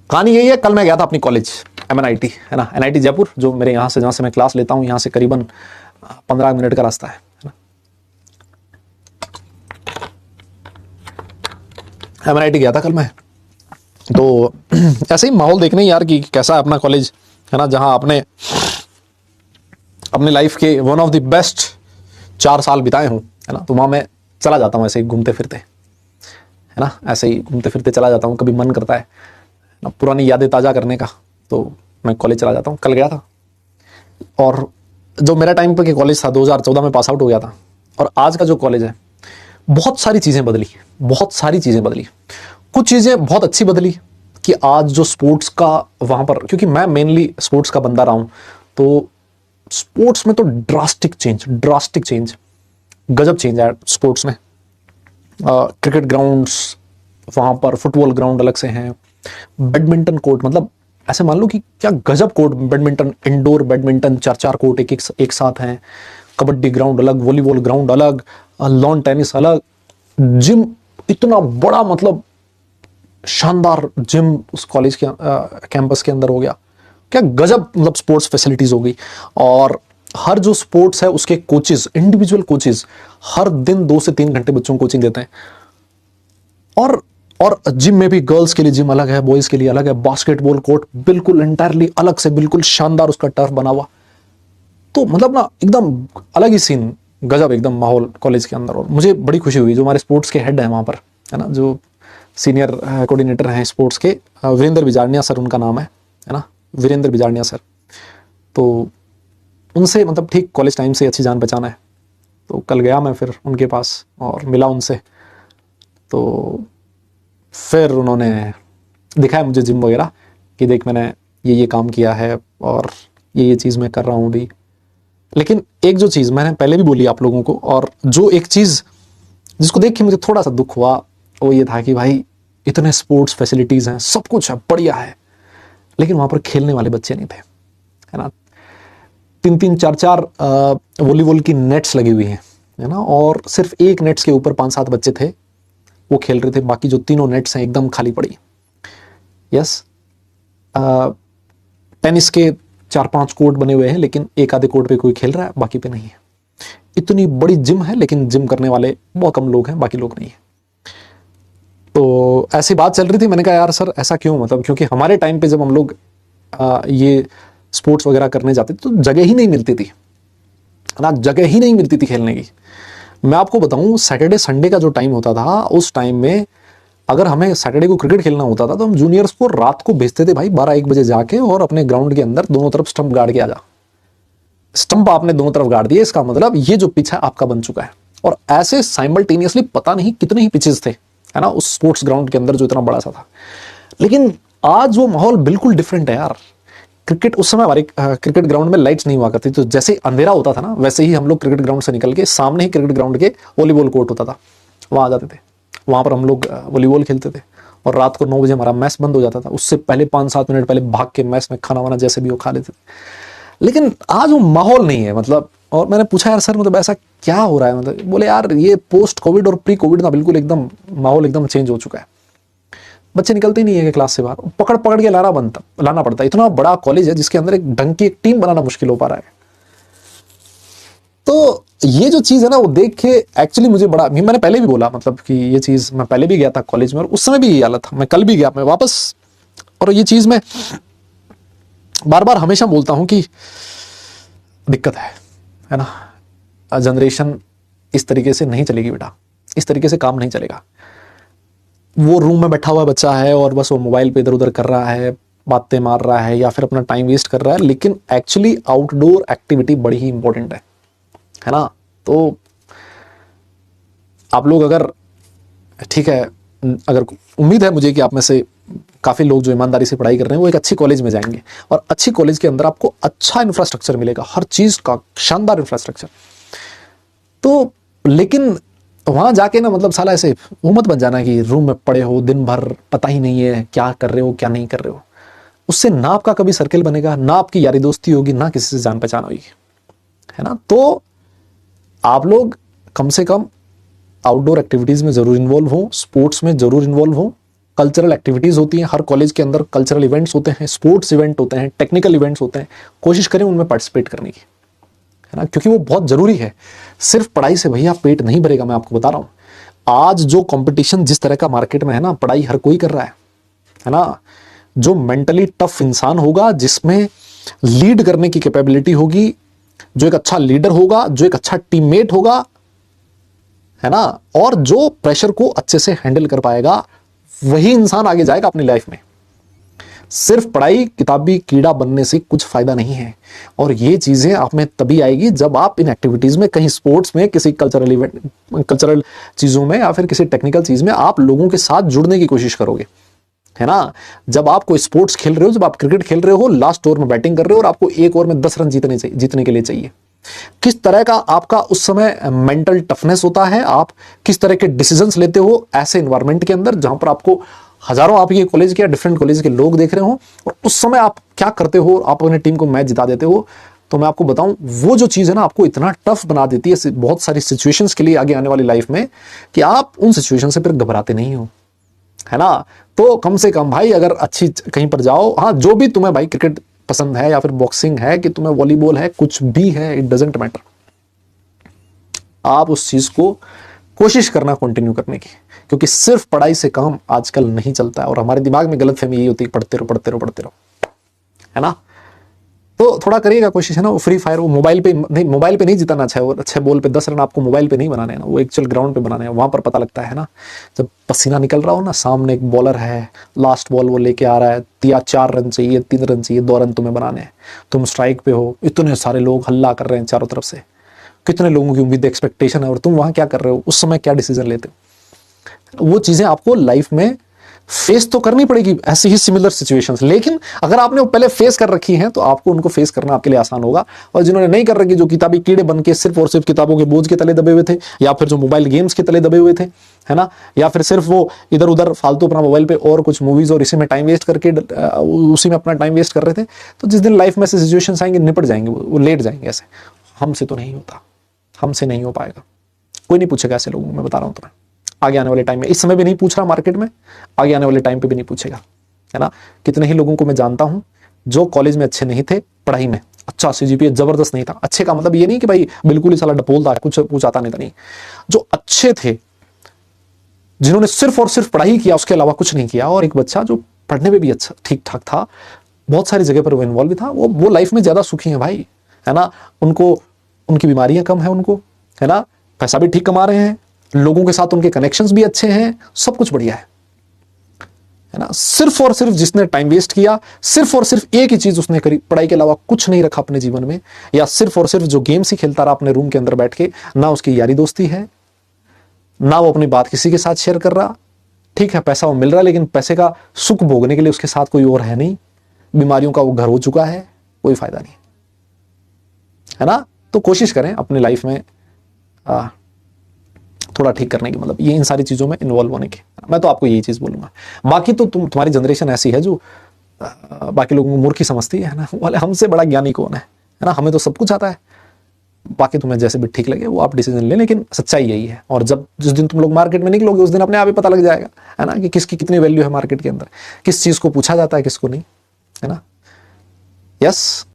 कहानी यही है, कल मैं गया था अपनी कॉलेज MNIT, है ना, NIT जयपुर, जो मेरे यहाँ से, जहाँ से मैं क्लास लेता हूँ, यहाँ से करीबन 15 मिनट का रास्ता है ना। MNIT गया था कल मैं, तो ऐसे ही माहौल देखने यार कि कैसा है अपना कॉलेज, है ना, जहाँ आपने अपनी लाइफ के वन ऑफ द बेस्ट 4 साल बिताए हूँ, है ना। तो वहाँ मैं चला जाता हूँ ऐसे ही घूमते फिरते, है ना, ऐसे ही घूमते फिरते चला जाता हूँ। कभी मन करता है ना पुरानी यादें ताज़ा करने का, तो मैं कॉलेज चला जाता हूँ। कल गया था, और जो मेरा टाइम पर कॉलेज था 2014 में पास आउट हो गया था, और आज का जो कॉलेज है, बहुत सारी चीज़ें बदली, बहुत सारी चीज़ें बदली। कुछ चीज़ें बहुत अच्छी बदली कि आज जो स्पोर्ट्स का वहाँ पर, क्योंकि मैं मेनली स्पोर्ट्स का बंदा रहा हूँ, तो स्पोर्ट्स में तो ड्रास्टिक चेंज, गजब चेंज है स्पोर्ट्स में। क्रिकेट ग्राउंड्स वहाँ पर, फुटबॉल ग्राउंड अलग से हैं, बैडमिंटन कोर्ट, मतलब ऐसे मान लो कि क्या गजब court, badminton, indoor badminton 4-4 court एक साथ हैं, कबड्डी ग्राउंड अलग, वॉलीबॉल ग्राउंड अलग, लॉन टेनिस अलग, जिम इतना बड़ा, मतलब शानदार जिम उस कॉलेज के कैंपस के अंदर हो गया। क्या गजब, मतलब स्पोर्ट्स फैसिलिटीज हो गई। और हर जो स्पोर्ट्स है उसके कोचेज, इंडिविजुअल कोचेज, हर दिन 2 से 3 घंटे बच्चों को कोचिंग देते हैं। और जिम में भी गर्ल्स के लिए जिम अलग है, बॉयज के लिए अलग है, बास्केटबॉल कोर्ट बिल्कुल एंटायरली अलग से, बिल्कुल शानदार उसका टर्फ बना हुआ। तो मतलब ना एकदम अलग ही सीन, गजब एकदम माहौल कॉलेज के अंदर। और मुझे बड़ी खुशी हुई, जो हमारे स्पोर्ट्स के हेड हैं वहाँ पर, है ना, जो सीनियर कोऑर्डिनेटर हैं स्पोर्ट्स के, वीरेंद्र बिजारनिया सर उनका नाम है ना, वीरेंद्र बिजारनिया सर। तो उनसे मतलब ठीक कॉलेज टाइम से अच्छी जान पहचान है। तो कल गया मैं फिर उनके पास और मिला उनसे, तो फिर उन्होंने दिखाया मुझे जिम वगैरह कि देख मैंने ये काम किया है और ये चीज़ मैं कर रहा हूँ अभी। लेकिन एक जो चीज़ मैंने पहले भी बोली आप लोगों को, और जो एक चीज़ जिसको देख के मुझे थोड़ा सा दुख हुआ, वो ये था कि भाई इतने स्पोर्ट्स फैसिलिटीज़ हैं, सब कुछ है, बढ़िया है, लेकिन वहाँ पर खेलने वाले बच्चे नहीं थे, है ना। 3-3 4-4 वॉलीबॉल की नेट्स लगी हुई हैं, है ना, और सिर्फ एक नेट्स के ऊपर 5-7 बच्चे थे, वो खेल रहे थे। बाकी जो तीनों नेट्स हैं एकदम खाली पड़ी। यस, टेनिस के 4-5 कोर्ट बने हुए हैं, लेकिन एक आधे कोर्ट पे कोई खेल रहा है, बाकी पे नहीं है। इतनी बड़ी जिम है, लेकिन जिम करने वाले बहुत कम लोग हैं, बाकी लोग नहीं है। तो ऐसी बात चल रही थी, मैंने कहा यार सर ऐसा क्यों, मतलब क्योंकि हमारे टाइम पे जब हम लोग ये स्पोर्ट्स वगैरह करने जाते थे तो जगह ही नहीं मिलती थी ना, जगह ही नहीं मिलती थी खेलने की। मैं आपको बताऊं, सैटरडे संडे का जो टाइम होता था, उस टाइम में अगर हमें सैटरडे को क्रिकेट खेलना होता था तो हम जूनियर्स को रात को भेजते थे भाई 12-1 बजे जाके, और अपने ग्राउंड के अंदर दोनों तरफ स्टंप गाड़ के आ जा। स्टंप आपने दोनों तरफ गाड़ दिए, इसका मतलब ये जो पिच है आपका बन चुका है। और ऐसे साइमल्टेनियसली पता नहीं कितने ही पिचेस थे, है ना, उस स्पोर्ट्स ग्राउंड के अंदर जो इतना बड़ा सा था। लेकिन आज वो माहौल बिल्कुल डिफरेंट है यार। क्रिकेट उस समय हमारे क्रिकेट ग्राउंड में लाइट्स नहीं हुआ करती, तो जैसे अंधेरा होता था ना, वैसे ही हम लोग क्रिकेट ग्राउंड से निकल के सामने ही क्रिकेट ग्राउंड के वॉलीबॉल कोर्ट होता था, वहाँ आ जाते थे। वहाँ पर हम लोग वॉलीबॉल खेलते थे, और रात को 9 बजे हमारा मैच बंद हो जाता था। उससे पहले 5-7 मिनट पहले भाग के मैच में खाना वाना जैसे भी वो खा लेते थे। लेकिन आज वो माहौल नहीं है, मतलब। और मैंने पूछा यार सर मतलब ऐसा क्या हो रहा है, मतलब बोले यार ये पोस्ट कोविड और प्री कोविड ना बिल्कुल एकदम माहौल एकदम चेंज हो चुका है। बच्चे निकलते ही नहीं है क्लास से बाहर, पकड़ पकड़ के लाना पड़ता है। इतना बड़ा कॉलेज है जिसके अंदर एक ढंग की एक टीम बनाना मुश्किल हो पा रहा है। तो ये जो चीज है ना, वो देख के एक्चुअली मुझे बड़ा, मैंने पहले भी बोला मतलब कि ये चीज, मैं पहले भी गया था कॉलेज में और उस समय भी यही हालत था। मैं कल भी गया, मैं वापस, और ये चीज मैं बार बार हमेशा बोलता हूं कि दिक्कत है ना। जनरेशन इस तरीके से नहीं चलेगी बेटा, इस तरीके से काम नहीं चलेगा। वो रूम में बैठा हुआ बच्चा है और बस वो मोबाइल पे इधर उधर कर रहा है, बातें मार रहा है, या फिर अपना टाइम वेस्ट कर रहा है। लेकिन एक्चुअली आउटडोर एक्टिविटी बड़ी ही इंपॉर्टेंट है ना। तो आप लोग अगर, ठीक है, अगर उम्मीद है मुझे कि आप में से काफ़ी लोग जो ईमानदारी से पढ़ाई कर रहे हैं वो एक अच्छी कॉलेज में जाएंगे, और अच्छी कॉलेज के अंदर आपको अच्छा इंफ्रास्ट्रक्चर मिलेगा, हर चीज़ का शानदार इंफ्रास्ट्रक्चर। तो लेकिन वहाँ जाके ना, मतलब साला ऐसे वो मत बन जाना कि रूम में पड़े हो दिन भर, पता ही नहीं है क्या कर रहे हो क्या नहीं कर रहे हो। उससे ना आपका कभी सर्कल बनेगा, ना आपकी यारी दोस्ती होगी, ना किसी से जान पहचान होगी, है ना। तो आप लोग कम से कम आउटडोर एक्टिविटीज़ में ज़रूर इन्वॉल्व हो, स्पोर्ट्स में ज़रूर इन्वॉल्व हो, कल्चरल एक्टिविटीज़ होती हैं, हर कॉलेज के अंदर कल्चरल इवेंट्स होते हैं, स्पोर्ट्स इवेंट होते हैं, टेक्निकल इवेंट्स होते हैं, कोशिश करें उनमें पार्टिसिपेट करने की, है ना, क्योंकि वो बहुत ज़रूरी है। सिर्फ पढ़ाई से भैया पेट नहीं भरेगा, मैं आपको बता रहा हूँ। आज जो कंपटीशन जिस तरह का मार्केट में है ना, पढ़ाई हर कोई कर रहा है ना। जो मेंटली टफ इंसान होगा, जिसमें लीड करने की कैपेबिलिटी होगी, जो एक अच्छा लीडर होगा, जो एक अच्छा टीममेट होगा, है ना, और जो प्रेशर को अच्छे से हैंडल कर पाएगा, वही इंसान आगे जाएगा अपनी लाइफ में। सिर्फ पढ़ाई किताबी कीड़ा बनने से कुछ फायदा नहीं है। और ये चीजें आप में तभी आएगी जब आप इन एक्टिविटीज में, कहीं स्पोर्ट्स में, किसी कल्चरल इवेंट, कल्चरल चीजों में, या फिर किसी टेक्निकल चीज में आप लोगों के साथ जुड़ने की कोशिश करोगे, है ना। जब आप कोई स्पोर्ट्स खेल रहे हो, जब आप क्रिकेट खेल रहे हो, लास्ट ओवर में बैटिंग कर रहे हो और आपको एक ओवर में 10 रन जीतने के लिए चाहिए, किस तरह का आपका उस समय मेंटल टफनेस होता है, आप किस तरह के डिसीजंस लेते हो ऐसे एनवायरनमेंट के अंदर जहां पर आपको हजारों आपके कॉलेज के या डिफरेंट कॉलेज के लोग देख रहे हो, और उस समय आप क्या करते हो, आप अपनी टीम को मैच जिता देते हो। तो मैं आपको बताऊं, वो जो चीज है ना, आपको इतना टफ बना देती है बहुत सारी सिचुएशंस के लिए आगे आने वाली लाइफ में, कि आप उन सिचुएशन से फिर घबराते नहीं हो, है ना। तो कम से कम भाई, अगर अच्छी कहीं पर जाओ, हाँ, जो भी तुम्हें भाई क्रिकेट पसंद है या फिर बॉक्सिंग है, कि तुम्हें वॉलीबॉल है, कुछ भी है, इट डजेंट मैटर, आप उस चीज को कोशिश करना कंटिन्यू करने की, क्योंकि सिर्फ पढ़ाई से काम आजकल नहीं चलता है। और हमारे दिमाग में गलतफहमी यही होती है, पढ़ते रहो पढ़ते रहो पढ़ते रहो, है ना। तो थोड़ा करिएगा कोशिश, है ना। वो फ्री फायर, वो मोबाइल पे नहीं जिताना अच्छा है, वो अच्छे बॉल पे 10 रन आपको मोबाइल पे नहीं बनाने हैं ना, वो एक्चुअल ग्राउंड पे बनाने हैं, वहां पर पता लगता है ना। जब पसीना निकल रहा हो ना, सामने एक बॉलर है, लास्ट बॉल वो लेके आ रहा है, या 4 रन चाहिए, 3 रन चाहिए, 2 रन तुम्हें बनाने हैं, तुम स्ट्राइक पे हो, इतने सारे लोग हल्ला कर रहे हैं चारों तरफ से, कितने लोगों की उम्मीद एक्सपेक्टेशन है, और तुम वहां क्या कर रहे हो, उस समय क्या डिसीजन लेते हो। वो चीजें आपको लाइफ में फेस तो करनी पड़ेगी, ऐसी ही सिमिलर सिचुएशंस। लेकिन अगर आपने वो पहले फेस कर रखी हैं, तो आपको उनको फेस करना आपके लिए आसान होगा। और जिन्होंने नहीं कर रखी, जो किताबी कीड़े बन के सिर्फ और सिर्फ किताबों के बोझ के तले दबे हुए थे, या फिर जो मोबाइल गेम्स के तले दबे हुए थे, है ना, या फिर सिर्फ वो इधर उधर फालतू अपना मोबाइल पे और कुछ मूवीज और इसी में टाइम वेस्ट करके उसी में अपना टाइम वेस्ट कर रहे थे, तो जिस दिन लाइफ में ऐसे सिचुएशंस आएंगे, निपट जाएंगे, वो लेट जाएंगे। ऐसे हमसे तो नहीं होता, हमसे नहीं हो पाएगा, कोई नहीं पूछेगा ऐसे लोगों को, मैं बता रहा हूं तुम्हें। आगे आने वाले टाइम में, इस समय भी नहीं पूछ रहा मार्केट में, आगे आने वाले टाइम पे भी नहीं पूछेगा, है ना। कितने ही लोगों को मैं जानता हूं जो कॉलेज में अच्छे नहीं थे, पढ़ाई में अच्छा, सीजीपीए जबरदस्त नहीं था। अच्छे का मतलब ये नहीं कि भाई बिल्कुल ही साला डपोल था, कुछ आता नहीं था, नहीं। जो अच्छे थे, जिन्होंने सिर्फ और सिर्फ पढ़ाई किया, उसके अलावा कुछ नहीं किया, और एक बच्चा जो पढ़ने में भी अच्छा ठीक ठाक था, बहुत सारी जगह पर वो इन्वॉल्व भी था, वो लाइफ में ज्यादा सुखी है भाई, है ना। उनको, उनकी बीमारियां कम है उनको, है ना, पैसा भी ठीक कमा रहे हैं, लोगों के साथ उनके कनेक्शंस भी अच्छे हैं, सब कुछ बढ़िया है ना। सिर्फ और सिर्फ जिसने टाइम वेस्ट किया, सिर्फ और सिर्फ एक ही चीज उसने करी, पढ़ाई के अलावा कुछ नहीं रखा अपने जीवन में, या सिर्फ और सिर्फ जो गेम्स ही खेलता रहा अपने रूम के अंदर बैठ के, ना उसकी यारी दोस्ती है, ना वो अपनी बात किसी के साथ शेयर कर रहा। ठीक है, पैसा वो मिल रहा है, लेकिन पैसे का सुख भोगने के लिए उसके साथ कोई और है नहीं, बीमारियों का वो घर हो चुका है, कोई फायदा नहीं, है ना। तो कोशिश करें अपनी लाइफ में थोड़ा ठीक करने की, मतलब ये इन सारी चीजों में इन्वॉल्व होने की। मैं तो आपको यही चीज बोलूंगा। बाकी तो तुम्हारी जनरेशन ऐसी है जो बाकी लोगों को मूर्खी समझती है ना, वाले हमसे बड़ा ज्ञानी कौन है ना, हमें तो सब कुछ आता है। बाकी तुम्हें जैसे भी ठीक लगे वो आप डिसीजन ले, लेकिन सच्चाई यही है। और जब जिस दिन तुम लोग मार्केट में निकलोगे, उस दिन अपने आप ही पता लग जाएगा, है ना, कि किसकी कितनी वैल्यू है मार्केट के अंदर, किस चीज को पूछा जाता है, किसको नहीं, है ना। यस।